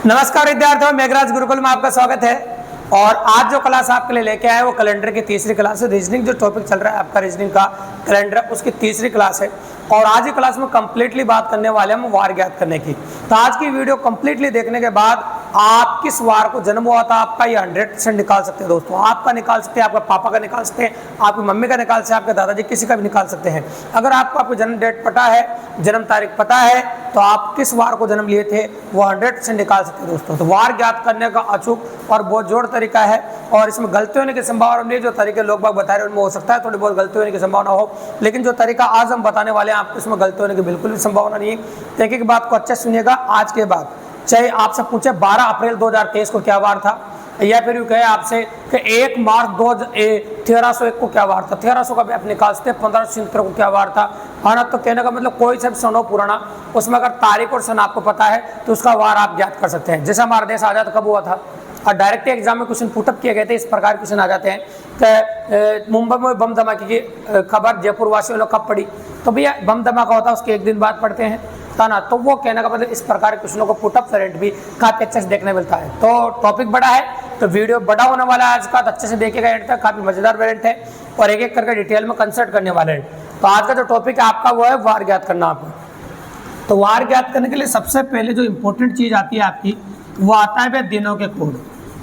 नमस्कार विद्यार्थियों, मेघराज गुरुकुल में आपका स्वागत है। और आज जो क्लास आपके लिए लेके आए वो कैलेंडर की तीसरी क्लास है। रीजनिंग जो टॉपिक चल रहा है आपका रीजनिंग का कैलेंडर, उसकी तीसरी क्लास है। और आज की क्लास में कंप्लीटली बात करने वाले हम वार ज्ञात करने की। तो आज की वीडियो कंप्लीटली देखने के बाद आप किस वार को जन्म हुआ था आपका ये 100% निकाल सकते हैं। दोस्तों आपका निकाल सकते हैं, आपका पापा का निकाल सकते हैं, आपकी मम्मी का निकाल सकते हैं, आपके दादाजी किसी का भी निकाल सकते हैं। अगर आपको आपकी जन्म डेट पता है, जन्म तारीख पता है, तो आप किस वार को जन्म लिए थे वो 100% निकाल सकते हैं। दोस्तों तो वार ज्ञात करने का अचूक और बहुत जोड़ तरीका है और इसमें गलती होने की संभावना नहीं। जो तरीके लोग बाग बता रहे हैं उनमें हो सकता है थोड़ी बहुत गलती होने की संभावना हो, लेकिन जो तरीका आज हम बताने वाले हैं आपको इसमें गलती होने की बिल्कुल भी संभावना नहीं है। तो एक एक बात को अच्छे सुनिएगा। आज के बाद चाहे आपसे पूछे 12 अप्रैल 2023 को क्या वार था, या फिर यूँ कहे आपसे कि 1 मार्च 1301 को क्या वार था, 1300 का भी आप निकाल सकते हैं, 1573 को क्या वार था, है ना। तो कहने का मतलब कोई सा भी सन हो पुराना, उसमें अगर तारीख और सन आपको पता है तो उसका वार आप ज्ञात कर सकते हैं। जैसे हमारा देश आज़ाद कब हुआ था और डायरेक्ट एग्जाम में क्वेश्चन पुटअप किए गए थे, इस प्रकार क्वेश्चन आ जाते हैं कि मुंबई में बम धमाके की खबर जयपुर वासियों ने कब पढ़ी, तो भैया बम धमाका होता है उसके एक दिन बाद पढ़ते हैं, था ना। तो वो कहने का मतलब इस प्रकार के क्वेश्चनों को पुटअप वेरिएंट भी काफी अच्छे से देखने मिलता है। तो टॉपिक बड़ा है तो वीडियो बड़ा होने वाला है आज का, तो अच्छे से देखिएगा एंड तक। काफी मजेदार वेरिएंट है और एक एक करके डिटेल में कंसल्ट करने वाले हैं। तो आज का जो टॉपिक है आपका वो है वार ज्ञात करना आपको। तो वार ज्ञात करने के लिए सबसे पहले जो इंपॉर्टेंट चीज आती है आपकी वो आता है दिनों के कोड।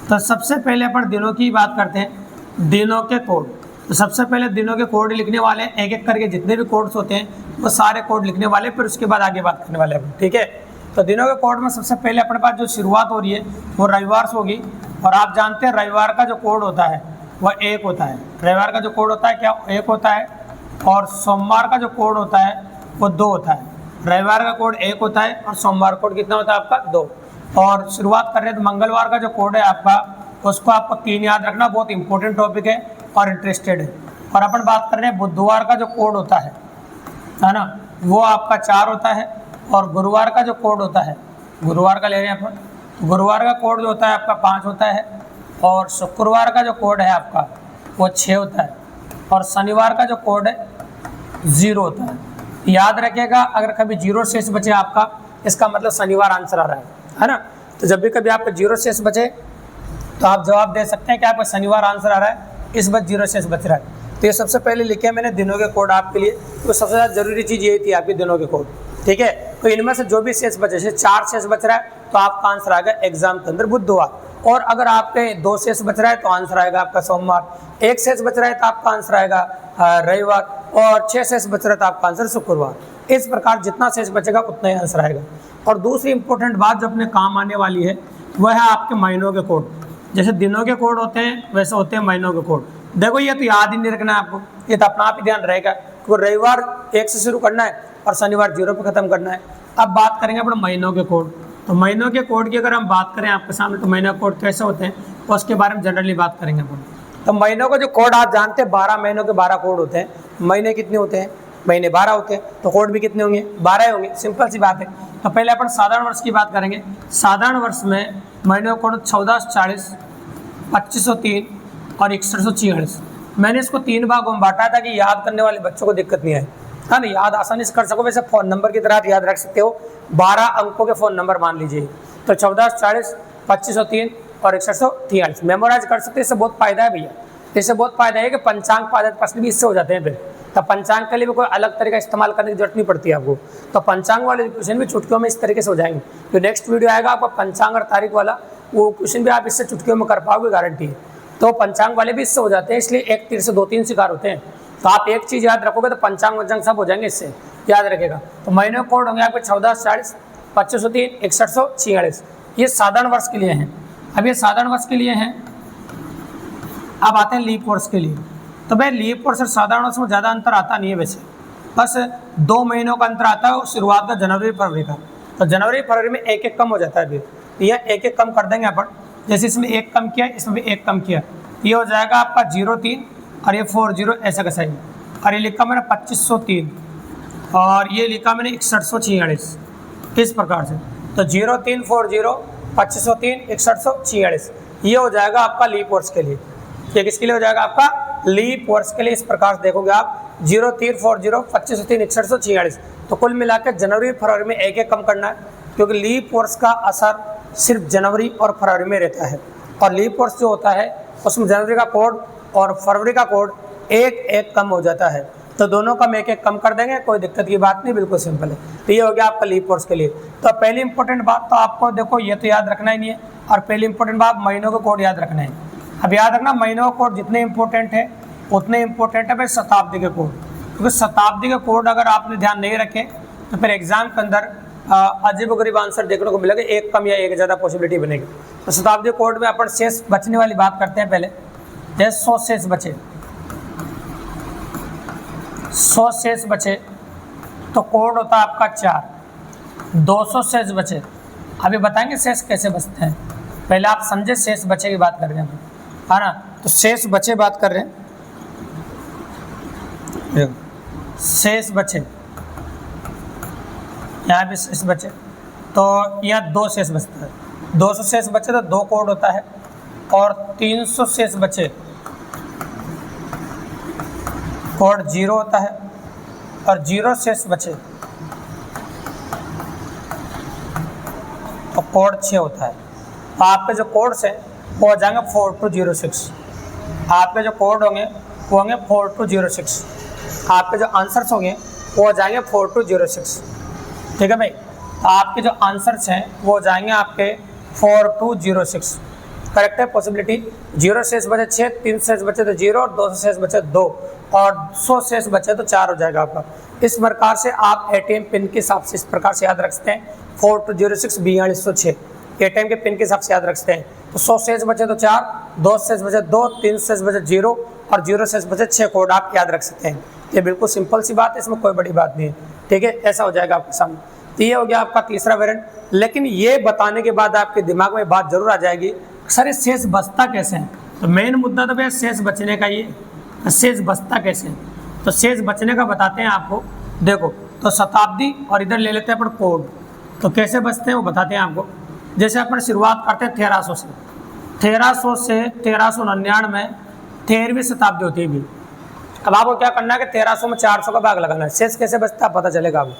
तो सबसे पहले अपन दिनों की बात करते हैं, दिनों के कोड। तो सबसे पहले दिनों के कोड लिखने वाले हैं, एक एक करके जितने भी कोड्स होते हैं वो सारे कोड लिखने वाले, फिर उसके बाद आगे बात करने वाले हैं, ठीक है। तो दिनों के कोड में सबसे पहले अपने पास जो शुरुआत हो रही है वो रविवार से होगी। और आप जानते हैं रविवार का जो कोड होता है वह 1 होता है। रविवार का जो कोड होता है क्या 1 होता है, और सोमवार का जो कोड होता है वो 2 होता है। रविवार का कोड 1 होता है और सोमवार कोड कितना होता है आपका 2। और शुरुआत कर रहे हैं तो मंगलवार का जो कोड है आपका उसको आपको 3 याद रखना, बहुत इंपॉर्टेंट टॉपिक है और इंटरेस्टेड है। और अपन बात कर रहे हैं बुधवार का जो कोड होता है ना, वो आपका 4 होता है। और गुरुवार का जो कोड होता है, गुरुवार का ले रहे हैं अपन, गुरुवार का कोड जो होता है आपका 5 होता है। और शुक्रवार का जो कोड है आपका वो 6 होता है। और शनिवार का जो कोड है 0 होता है। याद रखिएगा अगर कभी 0 शेष बचे आपका, इसका मतलब शनिवार आंसर आ रहा है ना। तो जब भी कभी आपका 0 शेष बचे तो आप जवाब दे सकते हैं कि आपका शनिवार आंसर आ रहा है, इस बार 0 शेष बच रहा है। तो ये सबसे पहले लिखे मैंने दिनों के कोड आपके लिए। तो सबसे ज़्यादा जरूरी चीज़ यही थी आपके दिनों के कोड, ठीक है। तो इनमें से जो भी शेष बचे, जैसे 4 शेष बच रहा है तो आपका आंसर आएगा एग्जाम के अंदर बुधवार। और अगर आपके 2 शेष बच रहा है तो आंसर आएगा आपका सोमवार, 1 शेष बच रहा है तो आपका आंसर आएगा रविवार, और 6 शेष बच रहा है तो आपका आंसर शुक्रवार। इस प्रकार जितना शेष बचेगा उतना ही आंसर आएगा। और दूसरी इंपॉर्टेंट बात जो अपने काम आने वाली है वह है आपके महीनों के कोड। जैसे दिनों के कोड होते हैं वैसे होते हैं महीनों के कोड। देखो ये तो याद ही नहीं रखना है आपको, ये तो अपना आप ही ध्यान रहेगा क्योंकि रविवार 1 से शुरू करना है और शनिवार 0 पे खत्म करना है। अब बात करेंगे अपने महीनों के कोड। तो महीनों के कोड की अगर हम बात करें आपके सामने तो महीनों के कोड कैसे होते हैं तो उसके बारे में जनरली बात करेंगे अपन। तो महीनों का जो कोड आप जानते हैं 12 महीनों के 12 कोड होते हैं। महीने कितने होते हैं, महीने 12 होते हैं, तो कोड भी कितने होंगे 12 ही होंगे, सिंपल सी बात है। तो पहले अपन साधारण वर्ष की बात करेंगे। साधारण वर्ष में महीनों का कोड 1440, 2503 और 6146। मैंने इसको 3 भागों में बांटा था कि याद करने वाले बच्चों को दिक्कत नहीं आए, हाँ ना, याद आसानी से कर सको। वैसे फ़ोन नंबर की तरह याद रख सकते हो, 12 अंकों के फ़ोन नंबर मान लीजिए। तो 1440, 2503 और 6143 मेमोराइज कर सकते हैं। इससे बहुत फायदा है भैया, इससे बहुत फायदा है कि पंचांग पादक प्रश्न भी इससे हो जाते हैं फिर। तो पंचांग के लिए भी कोई अलग तरीका इस्तेमाल करने की जरूरत नहीं पड़ती है आपको। तो पंचांग वाले क्वेश्चन भी चुटकियों में इस तरीके से हो जाएंगे। जो नेक्स्ट वीडियो आएगा आपका पंचांग और तारीख वाला, वो क्वेश्चन भी आप इससे चुटकियों में कर पाओगे, गारंटी है। तो पंचांग वाले भी इससे हो जाते हैं, इसलिए एक तीर से 2-3 शिकार होते हैं। तो आप एक चीज़ याद रखोगे तो पंचांग वंचांग सब हो जाएंगे, इससे याद रखेगा। तो महीनों कोड होंगे आपके 1440, 2503, 6146। ये साधारण वर्ष के लिए हैं। अब ये साधारण वर्ष के लिए हैं। अब आते हैं लीप वर्ष के लिए। तो भाई लीप वर्ष और साधारण वर्ष में ज़्यादा अंतर आता नहीं है, वैसे बस 2 महीनों का अंतर आता है। शुरुआत का जनवरी फरवरी का, तो जनवरी फरवरी में 1-1 कम हो जाता है। फिर यह 1-1 कम कर देंगे अपन। जैसे इसमें 1 कम किया, इसमें भी 1 कम किया, ये हो जाएगा आपका 03 और ये 40 ऐसा कैसा ही। और ये लिखा मैंने 2503 और ये लिखा मैंने 6146, इस प्रकार से। तो 0340, 2503, 6146 ये हो जाएगा आपका लीप वर्ष के लिए। ये किसके लिए हो जाएगा आपका लीप वर्ष के लिए। इस प्रकार से देखोगे आप 0340, 2503, 6146। तो कुल मिलाकर जनवरी फरवरी में 1-1 कम करना है क्योंकि लीप वर्ष का असर सिर्फ जनवरी और फरवरी में रहता है, और लीप वर्ष जो होता है उसमें जनवरी का कोड और फरवरी का कोड एक एक कम हो जाता है, तो दोनों का हम एक एक कम कर देंगे, कोई दिक्कत की बात नहीं, बिल्कुल सिंपल है। तो ये हो गया आपका लीप वर्ष के लिए। तो पहली इंपॉर्टेंट बात तो आपको देखो ये तो याद रखना ही नहीं है, और पहली इंपॉर्टेंट बात महीनों का कोड याद रखना है। अब याद रखना महीनों का कोड जितने इंपॉर्टेंट है उतने इंपॉर्टेंट है भाई शताब्दी के कोड, क्योंकि शताब्दी के कोड अगर आपने ध्यान नहीं रखे तो फिर एग्जाम के अंदर अजीबोगरीब आंसर देखने को मिलेगा, एक कम या एक ज़्यादा पॉसिबिलिटी बनेगी। तो शताब्दी कोड में अपन शेष बचने वाली बात करते हैं पहले। जैसे 100 शेष बचे, 100 शेष बचे तो कोड होता है आपका 4। 200 शेष बचे, अभी बताएंगे शेष कैसे बचते हैं, पहले आप समझे शेष बचे की बात कर रहे हैं, है ना। तो शेष बचे बात कर रहे हैं, शेष बचे यहाँ भी शेष बचे, तो यहाँ 2 शेष बचता है। 200 शेष बचे तो 2 कोड होता है, और 300 शेष बचे कोड 0 होता है, और 0 शेष बचे तो कोड 6 होता है। तो आपके जो कोड्स हैं वो हो जाएंगे 4206, आपके जो कोड होंगे वो होंगे 4206, आपके जो आंसर्स होंगे वो हो जाएंगे 4206, ठीक है भाई। तो आपके जो आंसर्स हैं वो हो जाएंगे आपके 4206, करेक्ट है पॉसिबिलिटी। 0 शेष बचे 6, 3 शेष बचे तो 0, और 200 शेष बचे 2, और 100 शेष बचे तो 4 हो जाएगा आपका। इस प्रकार से आप ATM पिन के हिसाब से इस प्रकार से याद रख सकते हैं, 4206 4206 ATM के पिन के हिसाब से याद रख सकते हैं। तो 100 शेष बचे तो 4, 2 शेष बचे 2, 3 शेष बचे 0, और 0 शेष बचे 6 कोड आप याद रख सकते हैं। ये बिल्कुल सिंपल सी बात है, इसमें कोई बड़ी बात नहीं है, ठीक है। ऐसा हो जाएगा आपके सामने। तो ये हो गया आपका तीसरा वेरिएंट। लेकिन ये बताने के बाद आपके दिमाग में बात जरूर आ जाएगी, सर ये शेष बचता कैसे है। तो मेन मुद्दा तो भैया शेष बचने का ये, शेष बचता कैसे है। तो शेष बचने का बताते हैं आपको। देखो तो शताब्दी और इधर ले लेते हैं अपन कोड, तो कैसे बचते हैं वो बताते हैं आपको। जैसे अपन शुरुआत करते हैं 1300 से, 1300 से 1399 13वीं शताब्दी होती है भी। अब आपको क्या करना है कि 1300 में 400 का भाग लगाना है, शेष कैसे बचता है पता चलेगा आपको।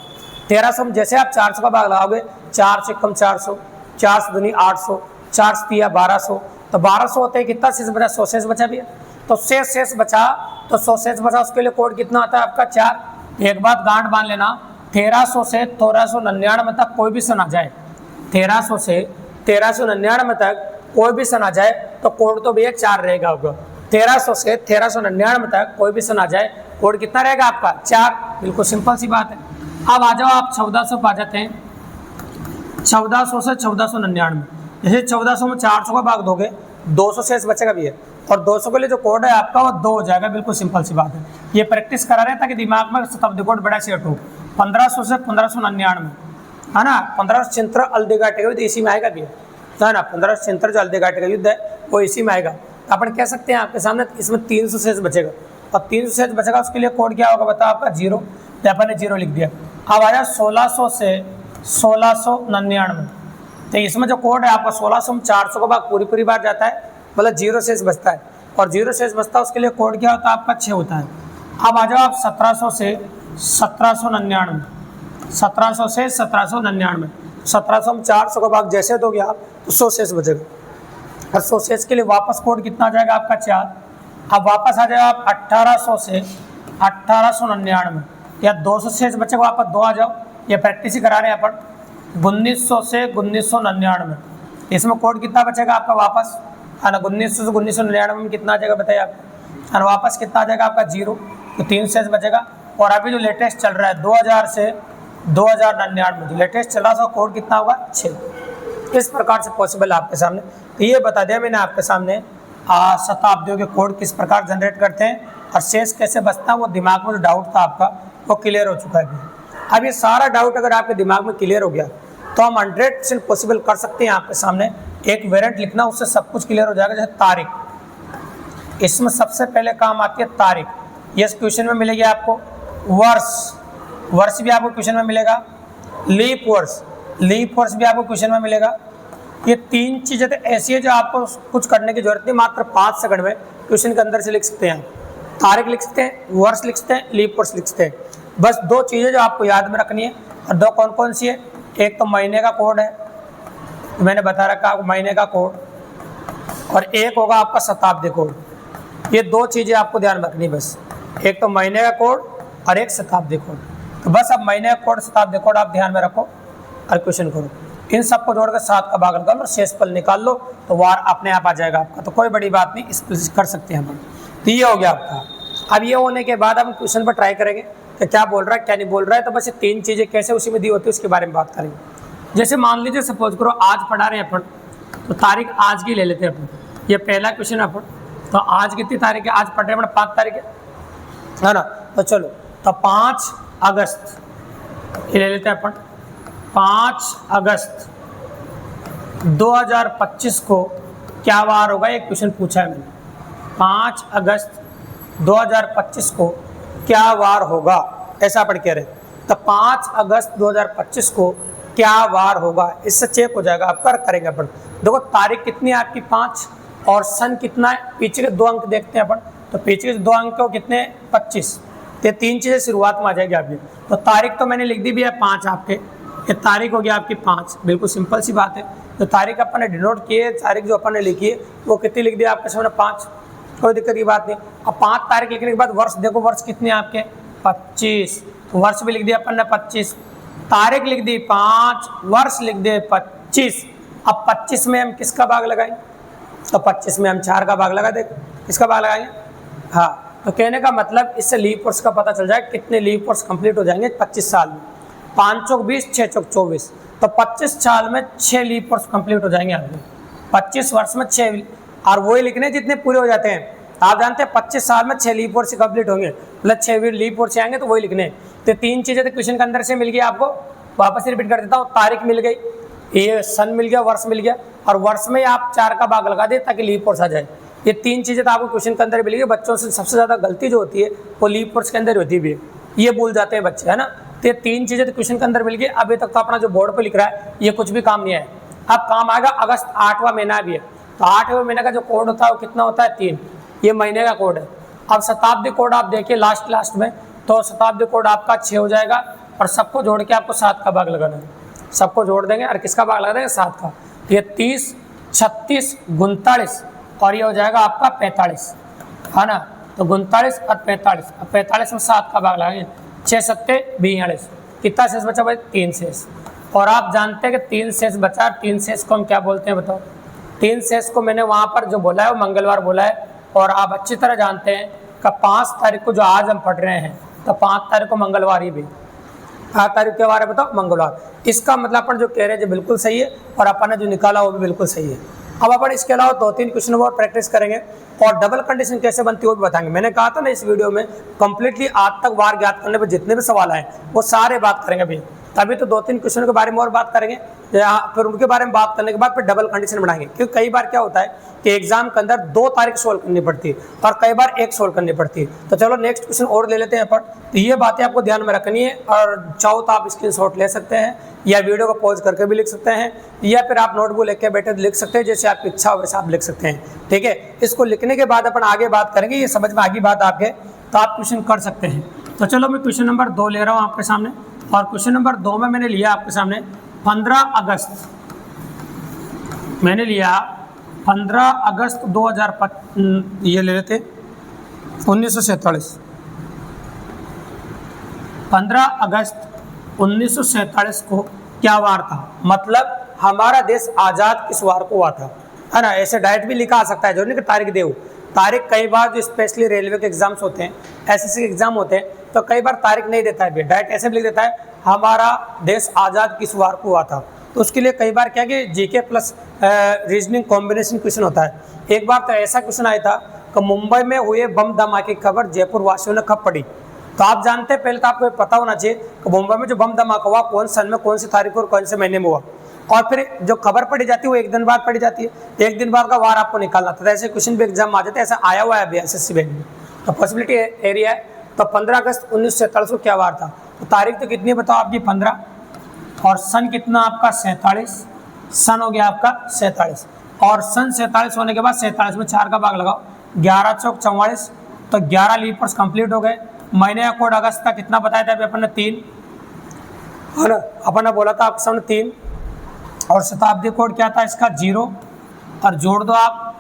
1300 में जैसे आप 400 का भाग लगाओगे, 4 से कम 400, 4 से दूनी 800, 4 से 3 1200, तो 1200 होते हैं कितना शेष बचा, 100 शेष बचा भी है। तो शेष बचा, तो 100 शेष बचा, उसके लिए कोड कितना आता है आपका 4। एक बात गांठ बांध लेना, 1300 से 1399 तक कोई भी सन आ जाए, 1300 से 1399 तक कोई भी सन आ जाए तो कोड तो भैया 4 रहेगा आपका। 1300 से 1399 तक कोई भी सन आ जाए, कोड कितना रहेगा आपका 4। बिल्कुल सिंपल सी बात है। अब आ जाओ आप 1400 पा जाते हैं, 1400 से 1499। जैसे 1400 में 400 का भाग दोगे, 200 शेष बचेगा भी है, और 200 के लिए जो कोड है आपका वो 2 हो जाएगा। बिल्कुल सिंपल सी बात है, ये प्रैक्टिस करा रहे हैं ताकि दिमाग में शताब्दी कोड बड़ा सेट हो। 1500 से 1599 है ना, 1500 अल्देगाटे का युद्ध इसी में आएगा भी है ना, 1500 जो अल्देगाटे का युद्ध है वो इसी में आएगा। तो अपन कह सकते हैं आपके सामने इसमें 300 शेष बचेगा, और 300 शेष बचेगा, उसके लिए कोड क्या होगा बताओ आपका 0, तो अपन ने 0 लिख दिया। अब आया 1600 से 1699, तो इसमें जो कोड है आपका 1600 में 400 का भाग पूरी बार जाता है, मतलब 0 शेष बचता है, और 0 शेष बचता है उसके लिए कोड क्या होता है आपका 6 होता है। अब आ जाओ आप 1700 से 1799, 1700 से 1799, 1700 में 400 का भाग जैसे दोगे आप तो 100 शेष बचेगा, और 100 शेष के लिए वापस कोड कितना आ जाएगा आपका 4। अब वापस आ जाओ आप 1800 से 1899, या 200 शेष बचेगा, वापस 2 आ जाओ, ये प्रैक्टिस ही करा रहे हैं अपन। 1900 से 1999, इसमें कोड कितना बचेगा आपका वापस, है ना, 1900 से 1999 में कितना आ जाएगा बताइए आप, और वापस कितना आ जाएगा आपका 0, तो 3 शेष बचेगा। और अभी जो लेटेस्ट चल रहा है 2000 से 2099 जो लेटेस्ट चल रहा है उसका कोड कितना होगा 6। इस प्रकार से पॉसिबल आपके सामने। तो ये बता दिया मैंने आपके सामने शताब्दियों के कोड किस प्रकार जनरेट करते हैं और शेष कैसे बचता है, वो दिमाग में जो डाउट था आपका वो क्लियर हो चुका है। अब ये सारा डाउट अगर आपके दिमाग में क्लियर हो गया तो हम 100% पॉसिबल कर सकते हैं आपके सामने एक वेरिएंट लिखना, उससे सब कुछ क्लियर हो जाएगा। जैसे तारीख, इसमें सबसे पहले काम आती है तारीख, यस क्वेश्चन में मिलेगी आपको। वर्ष भी आपको क्वेश्चन में मिलेगा। लीप वर्ष भी आपको क्वेश्चन में मिलेगा। ये 3 चीज़ें तो ऐसी है जो आपको कुछ करने की जरूरत नहीं, मात्र 5 सेकंड में क्वेश्चन के अंदर से लिख सकते हैं। तारीख लिख सकते हैं, वर्ष लिख सकते हैं, लीप वर्ष लिख सकते हैं। बस 2 चीज़ें जो आपको याद में रखनी है, और 2 कौन कौन सी है, एक तो महीने का कोड है, तो मैंने बता रखा आपको महीने का कोड, और एक होगा आपका शताब्दी कोड। ये दो चीज़ें आपको ध्यान रखनी बस, एक तो महीने का कोड और एक शताब्दी कोड। तो बस अब महीने का कोड शताब्दी कोड आप ध्यान में रखो और क्वेश्चन करो। इन सबको जोड़कर 7 का भाग निकाल लो, शेषफल निकाल लो, तो वार अपने आप आ जाएगा आपका। तो कोई बड़ी बात नहीं, इस कर सकते हैं अपन। तो ये हो गया आपका। अब ये होने के बाद हम क्वेश्चन पर ट्राई करेंगे कि क्या बोल रहा है क्या नहीं बोल रहा है। तो बस ये 3 चीज़ें कैसे उसी में दी होती है उसके बारे में बात करेंगे। जैसे मान लीजिए सपोज करो आज पढ़ा रहे हैं अपन, तो तारीख आज की ले लेते हैं अपन। ये पहला क्वेश्चन है अपन। तो आज कितनी तारीख है? आज पढ़ रहे हैं अपन 5 तारीख है ना। तो चलो, तो 5 अगस्त ये ले लेते हैं अपन। 5 अगस्त 2025 को क्या वार होगा? एक क्वेश्चन पूछा है मैंने। 5 अगस्त 2025 को क्या वार होगा, ऐसा अपन कह रहे हैं। तो 5 अगस्त 2025 को क्या वार होगा, इससे चेक हो जाएगा। आप करेंगे अपन। देखो तारीख कितनी है आपकी 5 और सन कितना है, पीछे के 2 अंक देखते हैं अपन। तो पीछे के 2 अंक को कितने 25। ये 3 चीज़ें शुरुआत में आ जाएगी आपकी। तो तारीख तो मैंने लिख दी भी है 5 आपके, ये तारीख हो गया आपकी 5, बिल्कुल सिंपल सी बात है। तो तारीख अपन ने डिनोट की है, तारीख जो अपन ने लिखी है वो कितनी लिख दी आपके सामने 5, कोई दिक्कत की बात नहीं। अब 5 तारीख लिखने के बाद वर्ष देखो, वर्ष कितने आपके 25, तो वर्ष भी लिख दिया अपन ने 25, तारीख लिख दी 5, वर्ष लिख दे 25। अब 25 में हम किसका भाग लगाएंगे? तो 25 में हम 4 का भाग लगा देंगे। किसका भाग लगाएंगे? हाँ, तो कहने का मतलब इससे लीप वर्ष का पता चल जाए कितने लीप वर्ष कंप्लीट हो जाएंगे 25 साल में। 5 चौक 20, 6 चौक 24, तो 25 साल में 6 लीप वर्ष कंप्लीट हो जाएंगे आपके। 25 वर्ष में 6, और वही लिखने जितने पूरे हो जाते हैं। आप जानते हैं 25 साल में 6 लीप वर्ष कंप्लीट होंगे, मतलब 6 लीप वर्ष आएंगे, तो वही लिखने। तो 3 चीज़ें तो क्वेश्चन के अंदर से मिल गई आपको। वापस रिपीट कर देता हूँ। तारीख मिल गई, ये सन मिल गया, वर्ष मिल गया, और वर्ष में आप 4 का भाग लगा दे ताकि लीप वर्ष आ जाए। ये 3 चीज़ें तो आपको क्वेश्चन के अंदर मिल गई। बच्चों से सबसे ज़्यादा गलती जो होती है वो लीप वर्ष के अंदर होती भी है, ये भूल जाते हैं बच्चे, है ना। तो ये 3 चीज़ें तो क्वेश्चन के अंदर मिल गई। अभी तक तो अपना जो बोर्ड पर लिख रहा है ये कुछ भी काम नहीं है। अब काम आएगा अगस्त, 8वां महीना भी है। तो 8वें महीने का जो कोड होता है वो कितना होता है? 3। ये महीने का कोड है। अब शताब्दी कोड आप देखिए लास्ट में, तो शताब्दी कोड आपका 6 हो जाएगा, और सबको जोड़ के आपको 7 का भाग लगाना है। सबको जोड़ देंगे और किसका भाग लगा देंगे? 7 का। ये 30, 36, 39, और ये हो जाएगा आपका 45, है ना। तो 39 और 45, अब 45 में 7 का भाग लगाएंगे। 6 सत्ते 42, कितना शेष बचा भाई? 3 शेष। और आप जानते हैं कि 3 शेष बचा। 3 शेष को हम क्या बोलते हैं बताओ? 3 शेष को मैंने वहाँ पर जो बोला है वो मंगलवार बोला है, और आप अच्छी तरह जानते हैं कि 5 तारीख को जो आज हम पढ़ रहे हैं, तो 5 तारीख को मंगलवार ही भी। 5 तारीख के बारे में बताओ मंगलवार। इसका मतलब अपन जो कह रहे हैं जो बिल्कुल सही है, और अपन ने जो निकाला वो भी बिल्कुल सही है। अब अपन इसके अलावा 2-3 क्वेश्चन और प्रैक्टिस करेंगे, और डबल कंडीशन कैसे बनती है वो भी बताएंगे। मैंने कहा था ना इस वीडियो में कंप्लीटली आज तक वार ज्ञात करने पर जितने भी सवाल आए वो सारे बात करेंगे अभी। तभी तो 2-3 क्वेश्चन के बारे में और बात करेंगे, फिर उनके बारे में बात करने के बाद फिर डबल कंडीशन बनाएंगे। क्योंकि कई बार क्या होता है कि एग्जाम के अंदर 2 तारीख सोल्व करनी पड़ती है और कई बार 1 सोल्व करनी पड़ती है। तो चलो नेक्स्ट क्वेश्चन और ले लेते हैं अपन। तो ये बातें आपको ध्यान में रखनी है, और चाहो तो आप स्क्रीनशॉट ले सकते हैं, या वीडियो को पॉज करके भी लिख सकते हैं, या फिर आप नोटबुक लेके बैठे लिख सकते हैं, जैसे आपकी इच्छा हो वैसे आप लिख सकते हैं। ठीक है, इसको लिखने के बाद अपन आगे बात करेंगे, ये समझ में आगे बात आपके, तो आप क्वेश्चन कर सकते हैं। तो चलो मैं क्वेश्चन नंबर 2 ले रहा हूँ आपके सामने, और क्वेश्चन नंबर 2 में मैंने लिया आपके सामने 15 अगस्त, मैंने लिया 15 अगस्त 2005, ये ले लेते 1947। 15 अगस्त 1947 को क्या वार था? मतलब हमारा देश आज़ाद किस वार को हुआ था, है ना। ऐसे डायरेक्ट भी लिखा आ सकता है, जो नहीं कि तारीख देव। तारीख कई बार जो स्पेशली रेलवे के एग्जाम्स होते हैं, एसएससी के एग्जाम होते हैं, तो कई बार तारीख नहीं देता है, डायरेक्ट ऐसे भी लिख देता है हमारा देश आज़ाद किस वार को हुआ था। तो उसके लिए कई बार क्या कि GK plus reasoning combination question होता है। एक बार तो ऐसा क्वेश्चन आया था कि मुंबई में हुए बम धमाके की खबर जयपुर वासियों ने कब पढ़ी। तो आप जानते हैं, पहले तो आपको पता होना चाहिए कि मुंबई में जो बम धमाका हुआ कौन सन में, कौन सी तारीख और कौन से महीने में हुआ, और फिर जो खबर पढ़ी जाती है वो 1 दिन बाद पढ़ी जाती है। 1 दिन बाद का वार आपको निकालना था। ऐसे क्वेश्चन भी एग्जाम आ जाते हैं, ऐसा आया हुआ है अभी एसएससी बैंक में, तो पॉसिबिलिटी एरिया है। तो 15 अगस्त 1947 को क्या वार था? तो तारीख तो कितनी बताओ आपकी 15, और सन कितना आपका 47, सन हो गया आपका 47, और सन 47 होने के बाद 47 में 4 का भाग लगाओ, 11 चौक 44, तो 11 लीप वर्ष कंप्लीट हो गए। महीने का कोड अगस्त का कितना बताया था अभी अपन ने? 3। है ना। अपन ने बोला था आपके सामने 3 और शताब्दी कोड क्या था इसका 0 और जोड़ दो आप,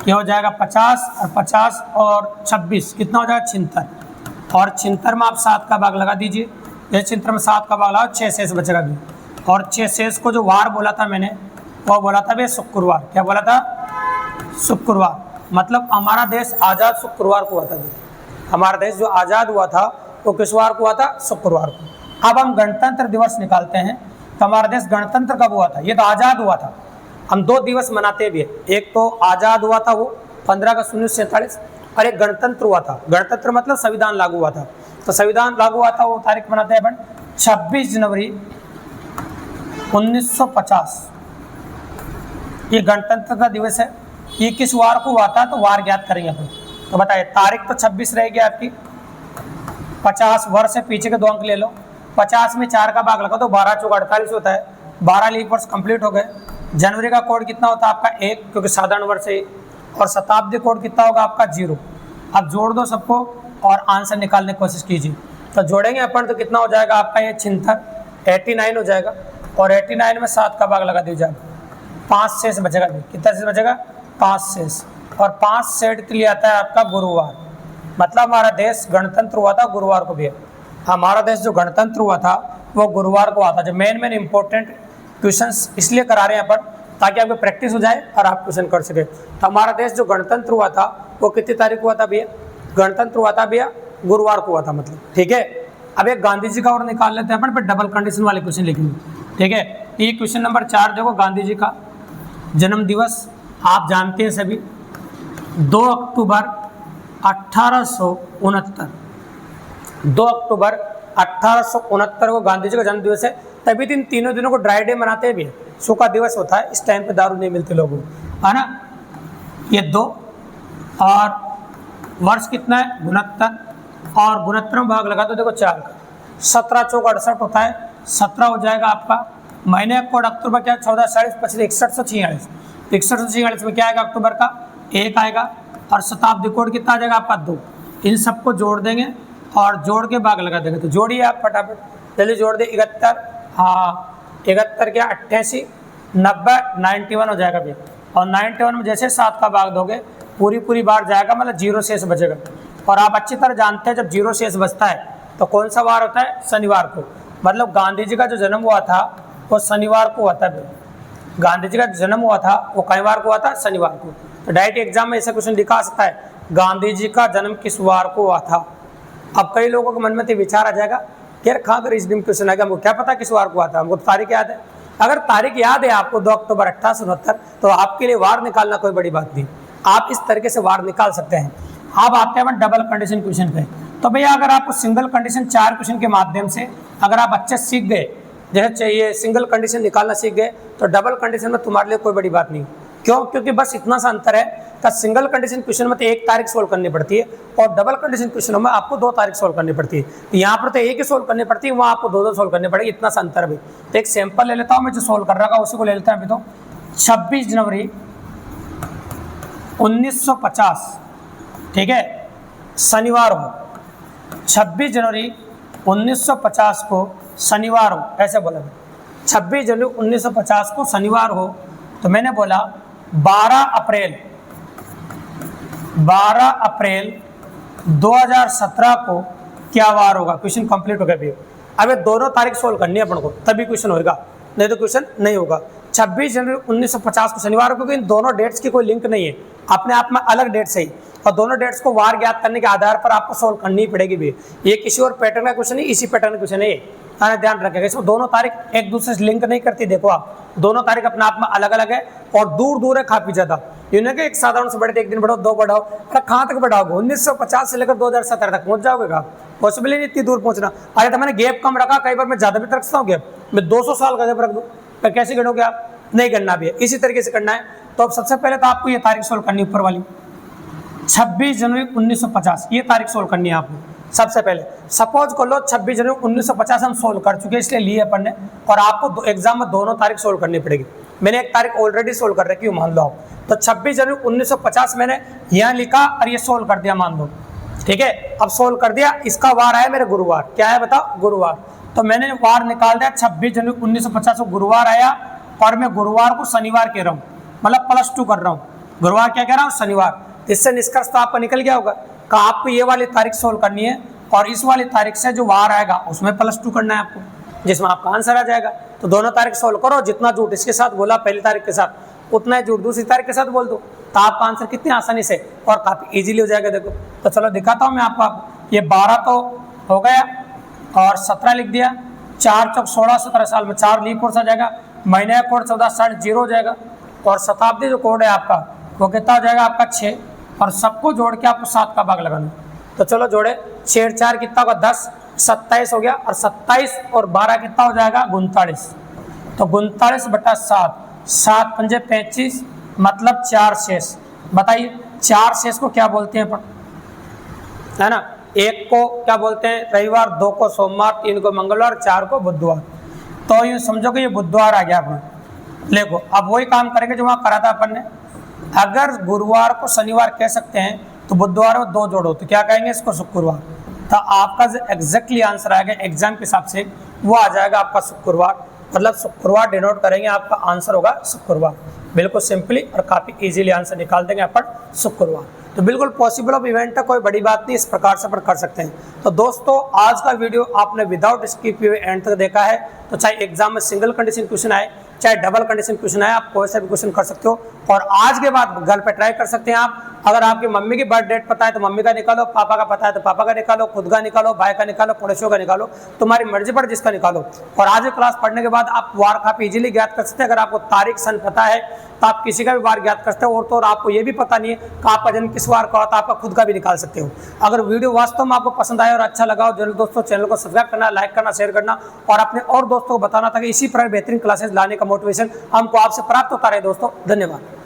क्या हो जाएगा 50 और 50 और 26 कितना हो जाएगा 76 और 76 में आप 7 का भाग लगा दीजिए। ये 76 में 7 का भाग लगाओ 6 शेष बचेगा भी। और 6 शेष को जो वार बोला था मैंने वो बोला था भैया शुक्रवार। क्या बोला था? शुक्रवार। मतलब हमारा देश आज़ाद शुक्रवार को हुआ था। हमारा देश जो आज़ाद हुआ था वो किस वार को हुआ था? शुक्रवार को। अब हम गणतंत्र दिवस निकालते हैं तो हमारा देश गणतंत्र कब हुआ था? ये तो आज़ाद हुआ था। हम 2 दिवस मनाते भी हैं, एक तो आज़ाद हुआ था वो 15 अगस्त 1947 और एक गणतंत्र हुआ था। गणतंत्र मतलब संविधान लागू हुआ था। तो संविधान लागू हुआ था वो तारीख मनाते हैं अपन 26 जनवरी 1950। ये गणतंत्र दिवस है। ये किस वार को हुआ था? तो वार ज्ञात करेंगे अपन। तो बताइए, तारीख तो 26 रहेगी आपकी, 50 वर्ष से पीछे के 2 अंक ले लो, 50 में 4 का भाग लगा तो 12 चौक 48 होता है। 12 लीप वर्ष कंप्लीट हो गए। जनवरी का कोड कितना होता है आपका 1, क्योंकि साधारण वर्ष है। और शताब्दी कोड कितना होगा आपका 0। अब जोड़ दो सबको और आंसर निकालने की कोशिश कीजिए। तो जोड़ेंगे अपन तो कितना हो जाएगा आपका ये 76 89 हो जाएगा और 89 में 7 का भाग लगा दीजिए। 5 शेष बचेगा। कितना शेष बचेगा? 5 शेष। और 5 सेट के लिए आता है आपका गुरुवार। मतलब हमारा देश गणतंत्र हुआ था गुरुवार को भी है। हमारा देश जो गणतंत्र हुआ था वो गुरुवार को आता है। जो मेन इंपॉर्टेंट क्वेश्चंस इसलिए करा रहे हैं अपन ताकि आपको प्रैक्टिस हो जाए और आप क्वेश्चन कर सके। तो हमारा देश जो गणतंत्र हुआ था वो कितनी तारीख हुआ था भैया? गणतंत्र हुआ था भैया गुरुवार को हुआ था, मतलब ठीक है। अब एक गांधी जी का और निकाल लेते हैं अपन, पर डबल कंडीशन वाले क्वेश्चन लिखेंगे, ठीक है। ये क्वेश्चन नंबर 4 देखो, गांधी जी का जन्म दिवस आप जानते हैं सभी, 2 अक्टूबर 1869। 2 अक्टूबर 1869 को गांधी जी का जन्म दिवस है। तभी दिन तीनों दिनों को ड्राई डे मनाते भी, सूखा दिवस होता है। इस टाइम पे दारू नहीं मिलती लोगों को, है ना। ये 2 और वर्ष कितना है? 69 और 69 में भाग लगा तो देखो 4 का 17 चौक 68 होता है, 17 हो जाएगा आपका। महीने का कोड अक्टूबर क्या? 14 40 25 6146। 6146 में क्या आएगा? अक्टूबर का 1 आएगा। और शताब्दी कोड कितना आ जाएगा आपका? 2। इन सबको जोड़ देंगे और जोड़ के भाग लगा देंगे। तो जोड़िए आप फटाफट, जल्दी जोड़ दे। 71, हाँ 71 क्या? 88 90 91 हो जाएगा भैया। और 91 में जैसे 7 का भाग दोगे पूरी बार जाएगा, मतलब 0 शेष बचेगा। और आप अच्छी तरह जानते हैं जब 0 शेष बचता है तो कौन सा वार होता है? शनिवार को। मतलब गांधी जी का जो जन्म हुआ था वो शनिवार को हुआ था। गांधी जी का जन्म हुआ था वो कई वार को हुआ था? शनिवार को। तो डायरेक्ट एग्जाम में ऐसा क्वेश्चन लिखा सकता है, गांधी जी का जन्म किस वार को हुआ था। अब कई लोगों के मन में तो विचार आ जाएगा, यार कहाँ का रीजनिंग क्वेश्चन आएगा, हमको क्या पता किस वार को हुआ था, हमको तो तारीख याद है। अगर तारीख याद है आपको 2 अक्टूबर 1869, तो आपके लिए वार निकालना कोई बड़ी बात नहीं, आप इस तरीके से वार निकाल सकते हैं। अब आते हैं डबल कंडीशन क्वेश्चन पे। तो भैया अगर आपको सिंगल कंडीशन 4 क्वेश्चन के माध्यम से अगर आप अच्छे सीख गए, जैसे चाहिए सिंगल कंडीशन निकालना सीख गए, तो डबल कंडीशन में तुम्हारे लिए कोई बड़ी बात नहीं। क्यों? क्योंकि बस इतना सा अंतर है कि सिंगल कंडीशन क्वेश्चन में तो 1 तारीख सोल्व करनी पड़ती है और डबल कंडीशन क्वेश्चनों में आपको 2 तारीख सोल्व करनी पड़ती है। तो यहाँ पर तो 1 ही सोल्व करनी पड़ती है, वहाँ आपको 2 सोल्व करनी पड़ेगी, इतना सा अंतर है भाई। तो एक सैंपल ले लेता हूँ मैं, जो सोल्व कर रहा था उसी को ले लेता हूँ अभी। तो 26 जनवरी 1950, ठीक है, शनिवार हो। 26 जनवरी 1950 को शनिवार हो, ऐसे बोला। 26 जनवरी 1950 को शनिवार हो, तो मैंने बोला 12 अप्रैल 2017 को क्या वार होगा। क्वेश्चन कंप्लीट हो गया भैया। अब ये दोनों तारीख सोल्व करनी है अपन को, तभी क्वेश्चन होगा, नहीं तो क्वेश्चन नहीं होगा। 26 जनवरी 1950 को शनिवार को, इन दोनों डेट्स की कोई लिंक नहीं है, अपने आप में अलग डेट्स है और दोनों डेट्स को वार ज्ञात करने के आधार पर आपको सोल्व करनी पड़ेगी भी। ये किसी और पैटर्न का क्वेश्चन नहीं, इसी पैटर्न का क्वेश्चन है, ध्यान रखिएगा। इसमें दोनों तारीख एक दूसरे से लिंक नहीं करती। देखो आप, दोनों तारीख अपने आप में अलग अलग है और दूर है काफी ज्यादा। यूँ कि एक साधारण से बढ़े, एक दिन बढ़ाओ 2 बढ़ाओ, अरे कहाँ तक बढ़ाओगे? 1950 से लेकर 2017 तक पहुंच जाओगे का? पॉसिबल नहीं इतनी दूर पहुंचना। अरे तो मैंने गैप कम रखा, कई बार मैं ज्यादा भी रख सकता हूँ गैप, मैं 200 साल का गैप रख दूँ, तो कैसे गिनोगे आप? नहीं करना भी है, इसी तरीके से करना है। तो अब सबसे पहले तो आपको ये तारीख सोल्व करनी ऊपर वाली, 26 जनवरी 1950, ये तारीख सोल्व करनी है आपको। सबसे पहले सपोज कर लो 26 जनवरी 1950 हम सोल्व कर चुके हैं, इसलिए लिए अपन ने, और आपको एग्जाम में दोनों तारीख सोल्व करनी पड़ेगी। मैंने एक तारीख ऑलरेडी सोल्व कर रखी है, मान लो आप। तो 26 जनवरी 1950 मैंने यहाँ लिखा और ये सोल्व कर दिया, मान लो, ठीक है। अब सोल्व कर दिया, इसका वार आया मेरे गुरुवार। क्या है बताओ? गुरुवार। तो मैंने वार निकाल दिया 26 जनवरी 1950 को गुरुवार आया और मैं गुरुवार को शनिवार कह रहा हूँ, मतलब +2 कर रहा हूँ। गुरुवार क्या कह रहा हूँ? शनिवार। इससे निष्कर्ष तो आपका निकल गया होगा कि आपको ये वाली तारीख सोल्व करनी है और इस वाली तारीख से जो वार आएगा उसमें +2 करना है आपको, जिसमें आपका आंसर आ जाएगा। तो दोनों तारीख सोल्व करो, जितना झूठ इसके साथ बोला पहली तारीख के साथ उतना ही झूठ दूसरी तारीख के साथ बोल दो, तो आपका आंसर कितनी आसानी से और काफ़ी इजीली हो जाएगा। देखो तो चलो दिखाता हूँ मैं आपको। ये 12 तो हो गया और 17 लिख दिया, 4 चौक 16, 17 साल में 4 लीप कोर्स आ जाएगा, महीने का कोड 1460 हो जाएगा और शताब्दी जो कोड है आपका वो कितना हो जाएगा आपका 6, और सबको जोड़ के आपको 7 का भाग लगाना। तो चलो जोड़े, 6 4 कितना होगा 10, 27 हो गया, और 27 और 12 कितना हो जाएगा 39। तो 39/7, 7 पंजे 35, मतलब 4 शेष। बताइए 4 शेष को क्या बोलते हैं अपन, है ना? 1 को क्या बोलते हैं? रविवार, 2 को सोमवार, 3 को मंगलवार, 4 को बुधवार। तो यूँ समझो कि ये बुधवार आ गया अपना। देखो अब वही काम करेंगे जो वहाँ करा था अपन ने। अगर गुरुवार को शनिवार कह सकते हैं तो बुधवार को 2 जोड़ो तो क्या कहेंगे इसको? शुक्रवार। तो आपका जो एग्जैक्टली आंसर आएगा एग्जाम के हिसाब से वो आ जाएगा आपका शुक्रवार, मतलब शुक्रवार डिनोट करेंगे, आपका आंसर होगा शुक्रवार। बिल्कुल सिंपली और काफ़ी इजीली आंसर निकाल देंगे अपन शुक्रवार। तो बिल्कुल पॉसिबल ऑफ इवेंट है, कोई बड़ी बात नहीं, इस प्रकार से अपन कर सकते हैं। तो दोस्तों आज का वीडियो आपने विदाउट स्किप हुए एंड तक देखा है, तो चाहे एग्जाम में सिंगल कंडीशन क्वेश्चन आए चाहे डबल कंडीशन क्वेश्चन आए, आप कोई सा भी क्वेश्चन कर सकते हो। और आज के बाद घर पे ट्राई कर सकते हैं आप। अगर आपकी मम्मी की बर्थ डेट पता है तो मम्मी का निकालो, पापा का पता है तो पापा का निकालो, खुद का निकालो, भाई का निकालो, पड़ोसियों का निकालो, तुम्हारी मर्जी पर जिसका निकालो। और आज की क्लास पढ़ने के बाद आप वार काफी इजीली ज्ञात कर सकते हैं। अगर आपको तारीख सन पता है तो आप किसी का भी वार ज्ञात कर सकते हो, और तो और आपको ये भी पता नहीं है कि आपका जन्म किस वार का हो तो आपका खुद का भी निकाल सकते हो। अगर वीडियो वास्तव में आपको पसंद आया और अच्छा लगा हो, जरूर दोस्तों चैनल को सब्सक्राइब करना, लाइक करना, शेयर करना और अपने और दोस्तों को बताना था कि इसी प्रकार बेहतरीन क्लासेस लाने का मोटिवेशन हमको आपसे प्राप्त होता रहे। दोस्तों धन्यवाद।